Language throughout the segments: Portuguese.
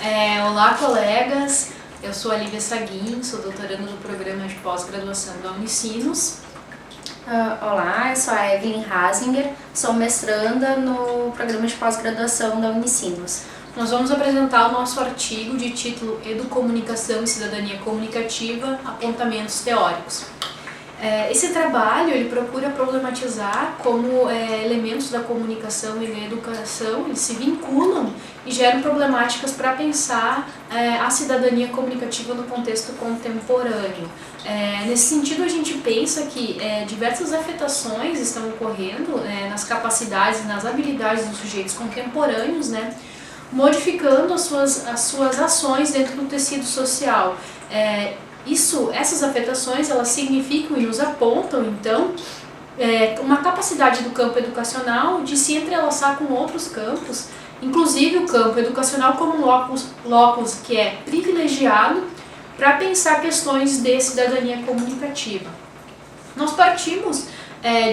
Olá, colegas, eu sou a Lívia Saguin, sou doutoranda do programa de pós-graduação da Unicinos. Olá, eu sou a Evelyn Hasinger, sou mestranda no programa de pós-graduação da Unicinos. Nós vamos apresentar o nosso artigo de título Educomunicação e Cidadania Comunicativa, apontamentos teóricos. Esse trabalho ele procura problematizar como elementos da comunicação e da educação eles se vinculam e geram problemáticas para pensar a cidadania comunicativa no contexto contemporâneo. Nesse sentido, a gente pensa que diversas afetações estão ocorrendo nas capacidades e nas habilidades dos sujeitos contemporâneos, né, modificando as suas ações dentro do tecido social. Essas afetações elas significam e nos apontam, então, uma capacidade do campo educacional de se entrelaçar com outros campos, inclusive o campo educacional como um locus que é privilegiado para pensar questões de cidadania comunicativa. Nós partimos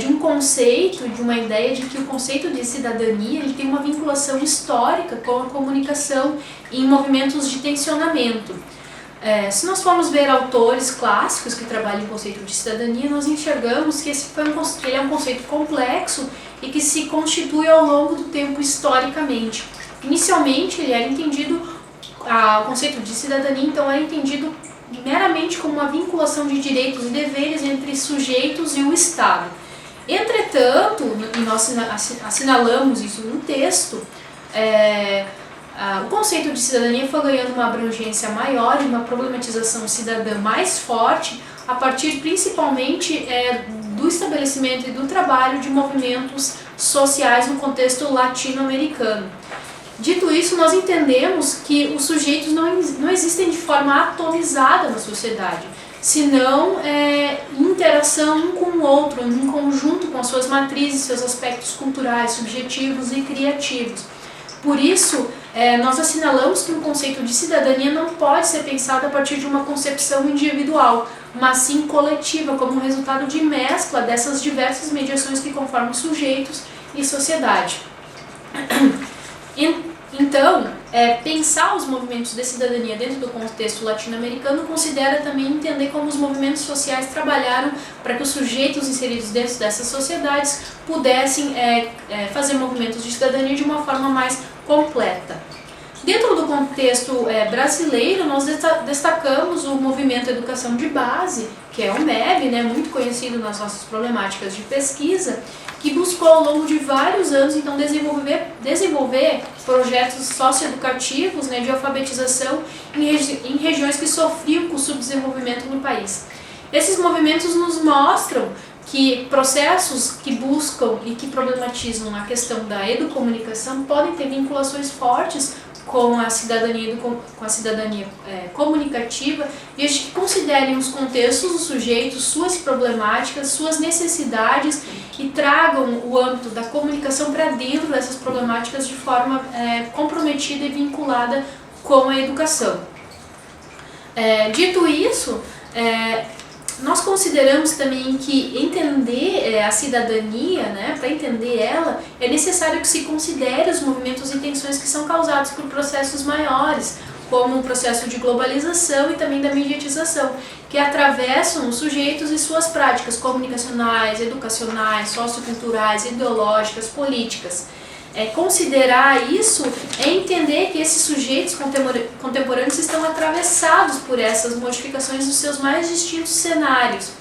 de um conceito, de uma ideia de que o conceito de cidadania ele tem uma vinculação histórica com a comunicação em movimentos de tensionamento. Se nós formos ver autores clássicos que trabalham o conceito de cidadania, nós enxergamos que ele é um conceito complexo e que se constitui ao longo do tempo historicamente. Inicialmente, ele era entendido, o conceito de cidadania então era entendido meramente como uma vinculação de direitos e deveres entre sujeitos e o Estado. Entretanto, e nós assinalamos isso num texto, o conceito de cidadania foi ganhando uma abrangência maior e uma problematização cidadã mais forte a partir principalmente do estabelecimento e do trabalho de movimentos sociais no contexto latino-americano. Dito isso, nós entendemos que os sujeitos não existem de forma atomizada na sociedade, senão em interação um com o outro, em conjunto com as suas matrizes, seus aspectos culturais, subjetivos e criativos. Por isso, nós assinalamos que o conceito de cidadania não pode ser pensado a partir de uma concepção individual, mas sim coletiva, como resultado de mescla dessas diversas mediações que conformam sujeitos e sociedade. Então, pensar os movimentos de cidadania dentro do contexto latino-americano considera também entender como os movimentos sociais trabalharam para que os sujeitos inseridos dentro dessas sociedades pudessem fazer movimentos de cidadania de uma forma mais completa. Dentro do contexto brasileiro, nós destacamos o movimento Educação de Base, que é o MEB, né, muito conhecido nas nossas problemáticas de pesquisa, que buscou ao longo de vários anos então desenvolver projetos socioeducativos, né, de alfabetização em regiões que sofriam com o subdesenvolvimento no país. Esses movimentos nos mostram que processos que buscam e que problematizam a questão da educomunicação podem ter vinculações fortes com a cidadania, comunicativa, desde que considerem os contextos dos sujeitos, suas problemáticas, suas necessidades e tragam o âmbito da comunicação para dentro dessas problemáticas de forma comprometida e vinculada com a educação. Dito isso, nós consideramos também que entender a cidadania, né, para entender ela, é necessário que se considere os movimentos e tensões que são causados por processos maiores, como o processo de globalização e também da mediatização, que atravessam os sujeitos e suas práticas comunicacionais, educacionais, socioculturais, ideológicas, políticas. Considerar isso é entender que esses sujeitos contemporâneos estão atravessados por essas modificações dos seus mais distintos cenários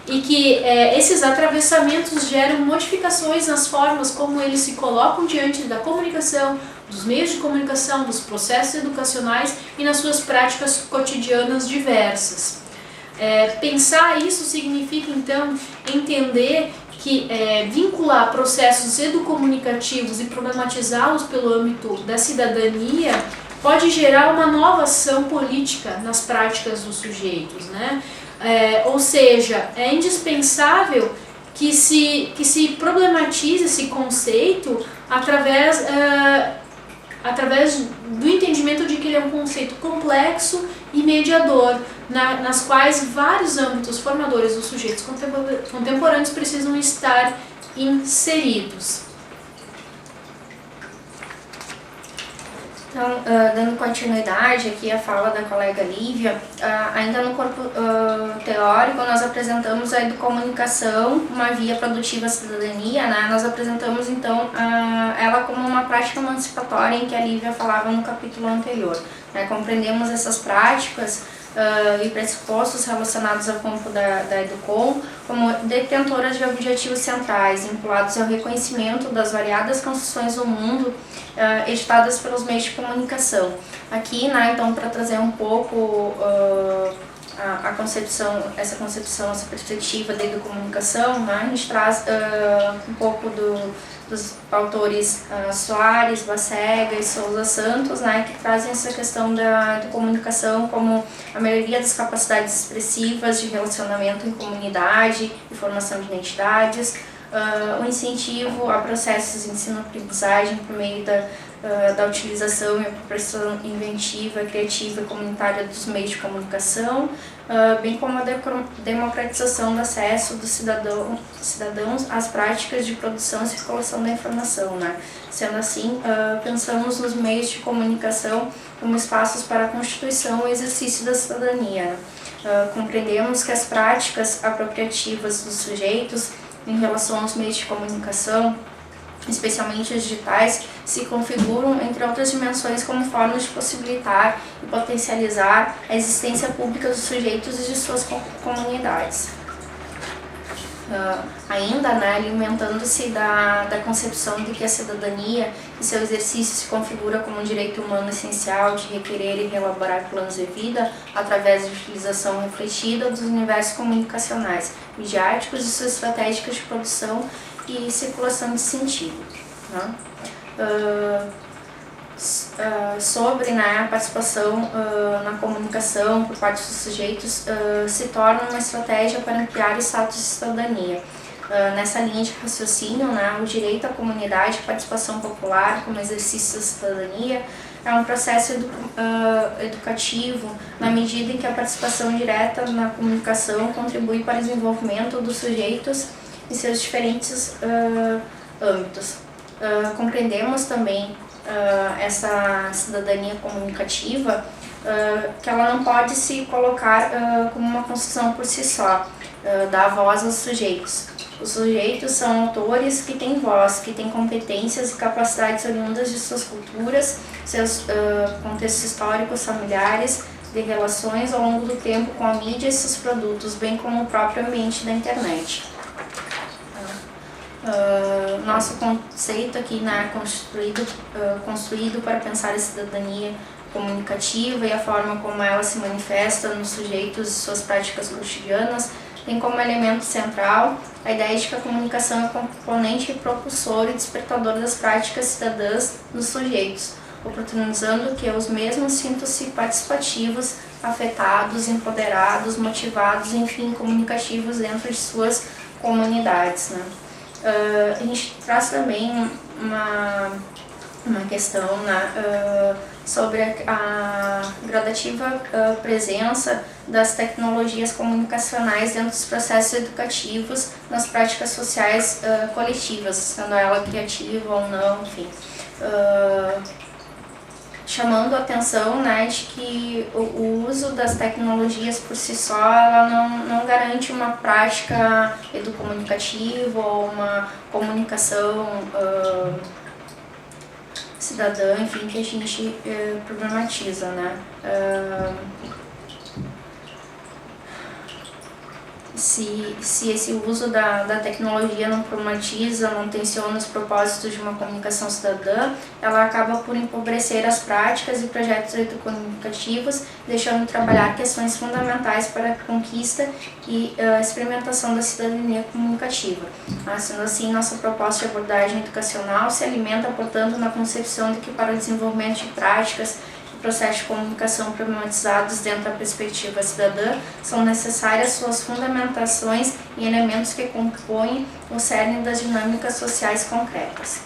e que esses atravessamentos geram modificações nas formas como eles se colocam diante da comunicação, dos meios de comunicação, dos processos educacionais e nas suas práticas cotidianas diversas. Pensar isso significa então entender que vincular processos educomunicativos e problematizá-los pelo âmbito da cidadania pode gerar uma nova ação política nas práticas dos sujeitos, né? Ou seja, é indispensável que se problematize esse conceito através do entendimento de que ele é um conceito complexo e mediador, nas quais vários âmbitos formadores dos sujeitos contemporâneos precisam estar inseridos. Então, dando continuidade aqui à fala da colega Lívia, ainda no corpo teórico nós apresentamos a educomunicação, uma via produtiva à cidadania, né? Nós apresentamos então ela como uma prática emancipatória em que a Lívia falava no capítulo anterior, né? Compreendemos essas práticas e pressupostos relacionados ao campo da Educom como detentoras de objetivos centrais, vinculados ao reconhecimento das variadas construções do mundo editadas pelos meios de comunicação. Aqui, né, então, para trazer um pouco essa perspectiva da educomunicação, né, a gente traz um pouco dos autores Soares, Bacega e Souza Santos, né, que trazem essa questão da comunicação como a melhoria das capacidades expressivas de relacionamento em comunidade e formação de identidades, o incentivo a processos de ensino-aprendizagem por meio da utilização e apropriação inventiva, criativa e comunitária dos meios de comunicação, bem como a democratização do acesso dos cidadãos às práticas de produção e circulação da informação, né? Sendo assim, pensamos nos meios de comunicação como espaços para a constituição e exercício da cidadania. Compreendemos que as práticas apropriativas dos sujeitos em relação aos meios de comunicação, especialmente os digitais, se configuram, entre outras dimensões, como formas de possibilitar e potencializar a existência pública dos sujeitos e de suas comunidades. Ainda, né, alimentando-se da concepção de que a cidadania e seu exercício se configura como um direito humano essencial de requerer e elaborar planos de vida através de utilização refletida dos universos comunicacionais, midiáticos e suas estratégicas de produção e circulação de sentido. Né? Sobre, né, a participação na comunicação por parte dos sujeitos se torna uma estratégia para ampliar o status de cidadania. Nessa linha de raciocínio, né, o direito à comunidade e participação popular como exercício da cidadania é um processo educativo na medida em que a participação direta na comunicação contribui para o desenvolvimento dos sujeitos em seus diferentes âmbitos. Compreendemos também essa cidadania comunicativa, que ela não pode se colocar como uma construção por si só, dar voz aos sujeitos. Os sujeitos são autores que têm voz, que têm competências e capacidades oriundas de suas culturas, seus contextos históricos, familiares, de relações ao longo do tempo com a mídia e seus produtos, bem como o próprio ambiente da internet. Nosso conceito aqui, né, construído para pensar a cidadania comunicativa e a forma como ela se manifesta nos sujeitos e suas práticas cotidianas, tem como elemento central a ideia de que a comunicação é componente propulsor e despertador das práticas cidadãs nos sujeitos, oportunizando que os mesmos sintam-se participativos, afetados, empoderados, motivados, enfim, comunicativos dentro de suas comunidades, né? A gente traz também uma questão, né, sobre a gradativa presença das tecnologias comunicacionais dentro dos processos educativos nas práticas sociais coletivas, sendo ela criativa ou não, enfim. Chamando a atenção, né, de que o uso das tecnologias por si só ela não garante uma prática educomunicativa ou uma comunicação cidadã, enfim, que a gente problematiza, né. Se esse uso da tecnologia não problematiza, não tensiona os propósitos de uma comunicação cidadã, ela acaba por empobrecer as práticas e projetos educomunicativos, deixando de trabalhar questões fundamentais para a conquista e experimentação da cidadania comunicativa. Sendo assim, nossa proposta de abordagem educacional se alimenta, portanto, na concepção de que para o desenvolvimento de práticas processos de comunicação problematizados dentro da perspectiva cidadã, são necessárias suas fundamentações em elementos que compõem o cerne das dinâmicas sociais concretas.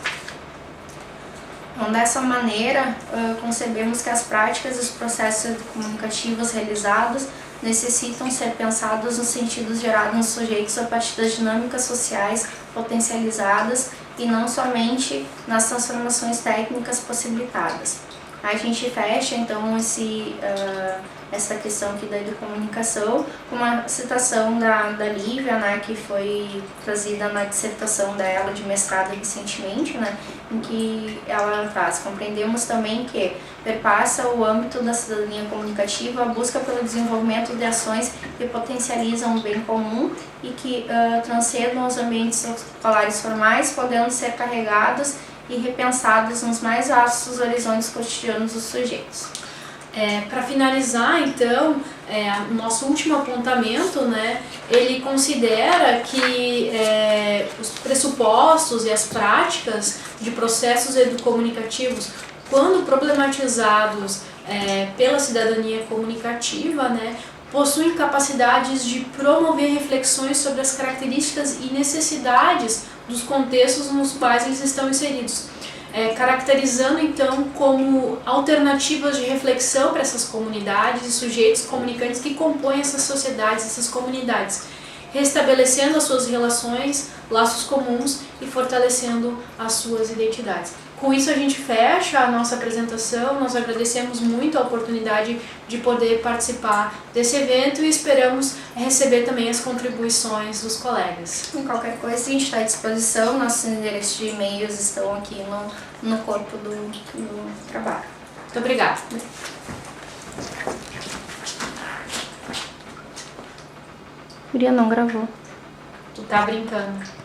Então, dessa maneira, concebemos que as práticas e os processos comunicativos realizados necessitam ser pensados nos sentidos gerados nos sujeitos a partir das dinâmicas sociais potencializadas e não somente nas transformações técnicas possibilitadas. A gente fecha então essa questão aqui da educomunicação com uma citação da Lívia, né, que foi trazida na dissertação dela de mestrado recentemente, né, em que ela traz: compreendemos também que perpassa o âmbito da cidadania comunicativa a busca pelo desenvolvimento de ações que potencializam o bem comum e que transcendam os ambientes escolares formais, podendo ser carregados e repensados nos mais vastos horizontes cotidianos dos sujeitos. Para finalizar, então, o nosso último apontamento, né, ele considera que os pressupostos e as práticas de processos educomunicativos, quando problematizados pela cidadania comunicativa, né, possuem capacidades de promover reflexões sobre as características e necessidades dos contextos nos quais eles estão inseridos. Caracterizando então como alternativas de reflexão para essas comunidades e sujeitos comunicantes que compõem essas sociedades, essas comunidades, restabelecendo as suas relações, laços comuns e fortalecendo as suas identidades. Com isso a gente fecha a nossa apresentação. Nós agradecemos muito a oportunidade de poder participar desse evento e esperamos receber também as contribuições dos colegas. Em qualquer coisa a gente está à disposição, nossos endereços de e-mails estão aqui no corpo do trabalho. Muito obrigada. Guria não gravou. Tu tá brincando.